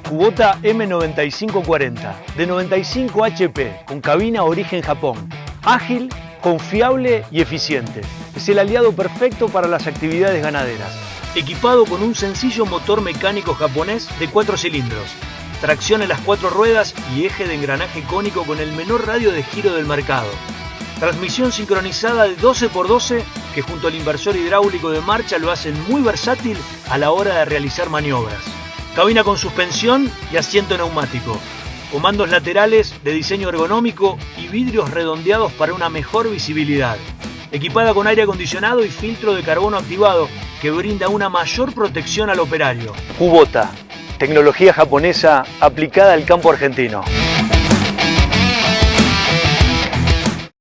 Kubota M9540 de 95 HP con cabina origen Japón. Ágil, confiable y eficiente. Es el aliado perfecto para las actividades ganaderas. Equipado con un sencillo motor mecánico japonés de 4 cilindros. Tracción en las 4 ruedas y eje de engranaje cónico con el menor radio de giro del mercado. Transmisión sincronizada de 12x12 que junto al inversor hidráulico de marcha lo hacen muy versátil a la hora de realizar maniobras. Cabina con suspensión y asiento neumático. Comandos laterales de diseño ergonómico y vidrios redondeados para una mejor visibilidad. Equipada con aire acondicionado y filtro de carbono activado que brinda una mayor protección al operario. Kubota, tecnología japonesa aplicada al campo argentino.